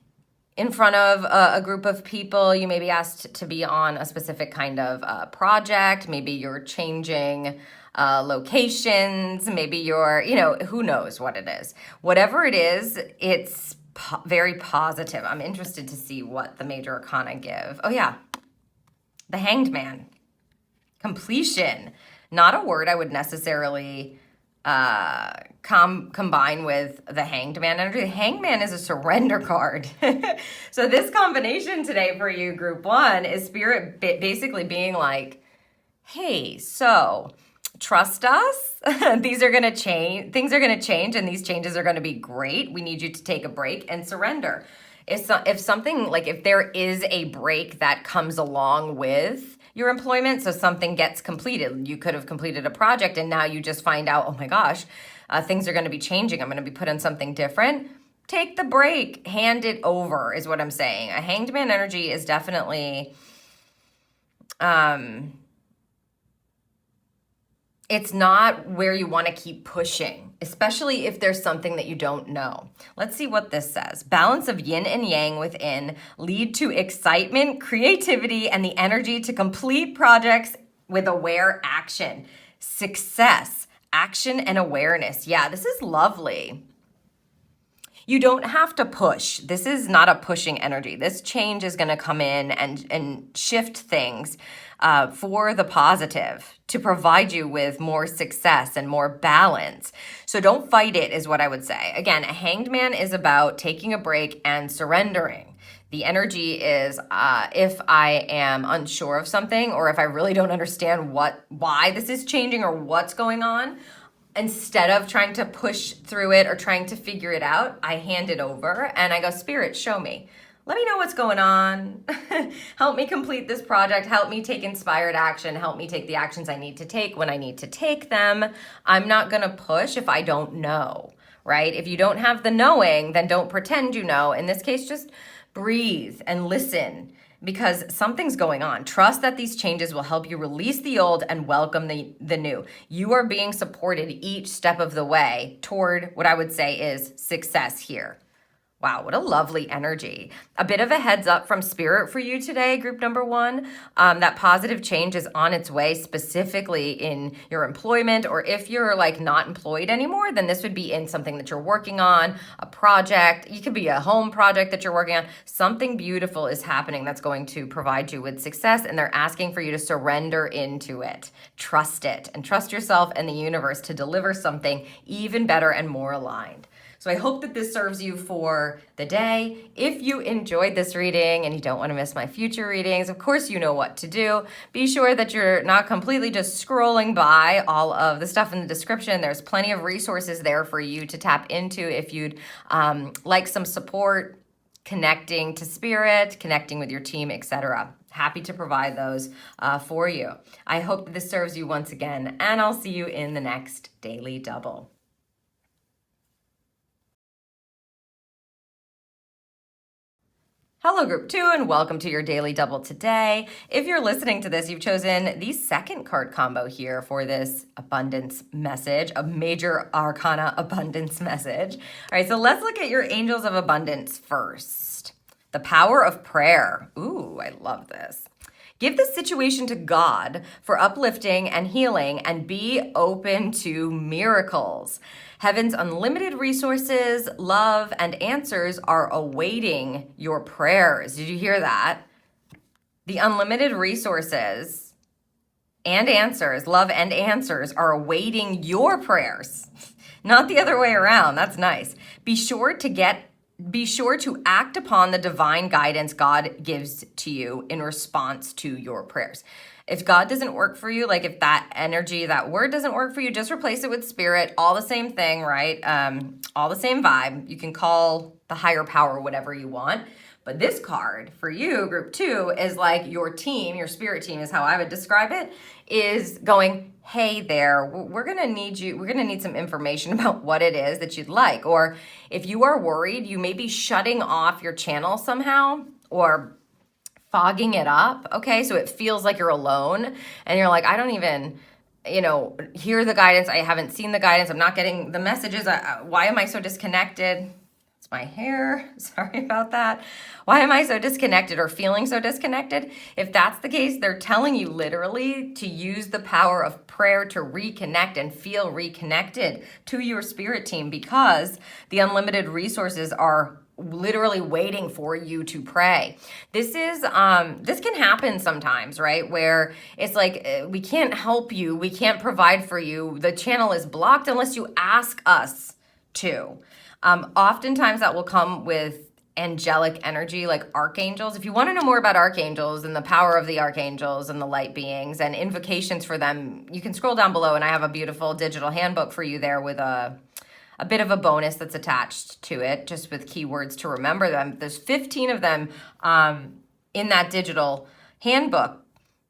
in front of a group of people. You may be asked to be on a specific kind of project. Maybe you're changing locations. Maybe you're, who knows what it is. Whatever it is, it's very positive. I'm interested to see what the major arcana give. Oh yeah, the Hanged Man. Completion. Not a word I would necessarily combine with the Hanged Man energy. The Hanged Man is a surrender card. So this combination today for you, group 1, is Spirit basically being like, hey, so trust us. These are going to change. Things are going to change, and these changes are going to be great. We need you to take a break and surrender. If there is a break that comes along with your employment, so something gets completed, you could have completed a project and now you just find out, oh my gosh, things are going to be changing. I'm going to be put on something different. Take the break, hand it over is what I'm saying. A Hanged Man energy is definitely, it's not where you want to keep pushing, especially if there's something that you don't know. Let's see what this says. Balance of yin and yang within lead to excitement, creativity, and the energy to complete projects with aware action. Success, action, and awareness. Yeah, this is lovely. You don't have to push. This is not a pushing energy. This change is going to come in and shift things for the positive to provide you with more success and more balance. So don't fight it is what I would say. Again, a Hanged Man is about taking a break and surrendering. The energy is if I am unsure of something or if I really don't understand why this is changing or what's going on, instead of trying to push through it or trying to figure it out, I hand it over and I go, Spirit, show me. Let me know what's going on. Help me complete this project. Help me take inspired action. Help me take the actions I need to take when I need to take them. I'm not going to push if I don't know, right? If you don't have the knowing, then don't pretend you know. In this case, just breathe and listen, because something's going on. Trust that these changes will help you release the old and welcome the new. You are being supported each step of the way toward what I would say is success here. Wow, what a lovely energy. A bit of a heads up from Spirit for you today, group number 1. That positive change is on its way, specifically in your employment, or if you're like not employed anymore, then this would be in something that you're working on, a project. You could be a home project that you're working on. Something beautiful is happening that's going to provide you with success, and they're asking for you to surrender into it. Trust it, and trust yourself and the universe to deliver something even better and more aligned. So I hope that this serves you for the day. If you enjoyed this reading and you don't want to miss my future readings, of course you know what to do. Be sure that you're not completely just scrolling by all of the stuff in the description. There's plenty of resources there for you to tap into if you'd like some support, connecting to Spirit, connecting with your team, etc. Happy to provide those for you. I hope that this serves you once again, and I'll see you in the next Daily Double. Hello, Group 2, and welcome to your Daily Double today. If you're listening to this, you've chosen the second card combo here for this abundance message, a major arcana abundance message. All right, so let's look at your angels of abundance first. The power of prayer. Ooh, I love this. Give the situation to God for uplifting and healing, and be open to miracles. Heaven's unlimited resources, love, and answers are awaiting your prayers. Did you hear that? The unlimited resources and answers, love and answers, are awaiting your prayers. not the other way around. That's nice. Be sure to act upon the divine guidance God gives to you in response to your prayers. If God doesn't work for you, like if that energy, that word doesn't work for you, just replace it with spirit. All the same thing, right? All the same vibe. You can call the higher power whatever you want. But this card for you, group 2, is like your team, your spirit team is how I would describe it, is going, hey there, we're going to need some information about what it is that you'd like. Or if you are worried, you may be shutting off your channel somehow or fogging it up, okay? So it feels like you're alone and you're like, I don't even, hear the guidance. I haven't seen the guidance. I'm not getting the messages. Why am I so disconnected? It's my hair. Sorry about that. Why am I so disconnected or feeling so disconnected? If that's the case, they're telling you literally to use the power of prayer to reconnect and feel reconnected to your spirit team, because the unlimited resources are literally waiting for you to pray. This can happen sometimes, right? Where it's like, we can't help you. We can't provide for you. The channel is blocked unless you ask us to. Oftentimes that will come with angelic energy, like archangels. If you want to know more about archangels and the power of the archangels and the light beings and invocations for them, you can scroll down below and I have a beautiful digital handbook for you there with a bit of a bonus that's attached to it, just with keywords to remember them. There's 15 of them in that digital handbook.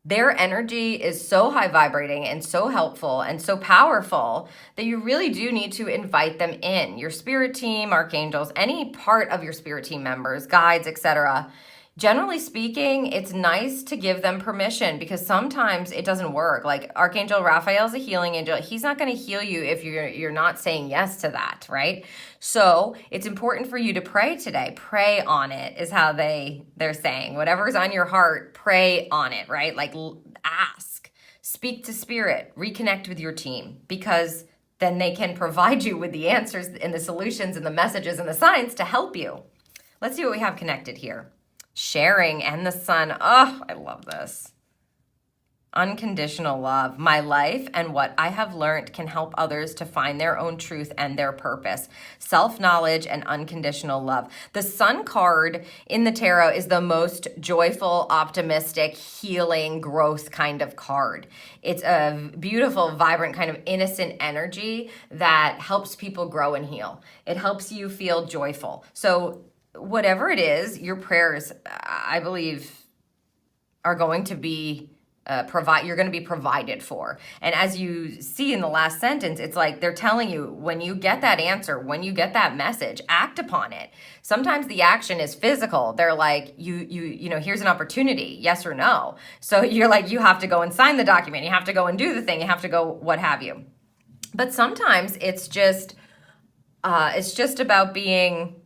Their energy is so high vibrating and so helpful and so powerful that you really do need to invite them in. Your spirit team, archangels, any part of your spirit team members, guides, etc. Generally speaking, it's nice to give them permission, because sometimes it doesn't work. Like Archangel Raphael's a healing angel. He's not going to heal you if you're not saying yes to that, right? So it's important for you to pray today. Pray on it is how they're saying. Whatever's on your heart, pray on it, right? Like ask, speak to spirit, reconnect with your team, because then they can provide you with the answers and the solutions and the messages and the signs to help you. Let's see what we have connected here. Sharing and the sun. Oh, I love this. Unconditional love. My life and what I have learned can help others to find their own truth and their purpose. Self-knowledge and unconditional love. The sun card in the tarot is the most joyful, optimistic, healing, growth kind of card. It's a beautiful, vibrant, kind of innocent energy that helps people grow and heal. It helps you feel joyful. So whatever it is, your prayers, I believe, are going to be you're going to be provided for. And as you see in the last sentence, it's like they're telling you, when you get that answer, when you get that message, act upon it. Sometimes the action is physical. They're like, here's an opportunity, yes or no. So you're like, you have to go and sign the document. You have to go and do the thing. You have to go, what have you. But sometimes it's just about being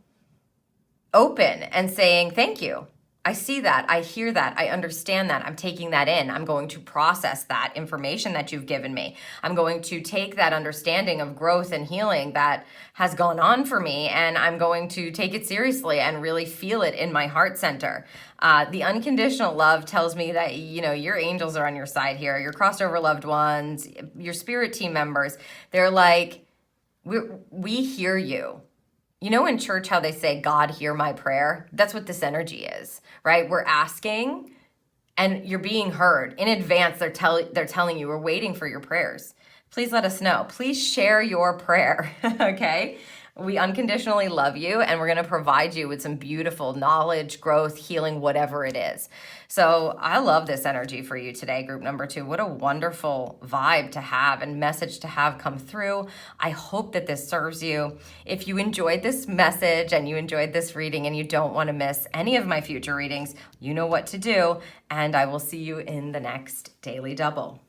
open and saying, thank you. I see that. I hear that. I understand that. I'm taking that in. I'm going to process that information that you've given me. I'm going to take that understanding of growth and healing that has gone on for me, and I'm going to take it seriously and really feel it in my heart center. The unconditional love tells me that, your angels are on your side here, your crossover loved ones, your spirit team members. They're like, we hear you. In church how they say, God, hear my prayer? That's what this energy is, right? We're asking and you're being heard. In advance, they're telling you, we're waiting for your prayers. Please let us know. Please share your prayer, okay? We unconditionally love you, and we're going to provide you with some beautiful knowledge, growth, healing, whatever it is. So I love this energy for you today, group number 2. What a wonderful vibe to have and message to have come through. I hope that this serves you. If you enjoyed this message and you enjoyed this reading and you don't want to miss any of my future readings, you know what to do, and I will see you in the next Daily Double.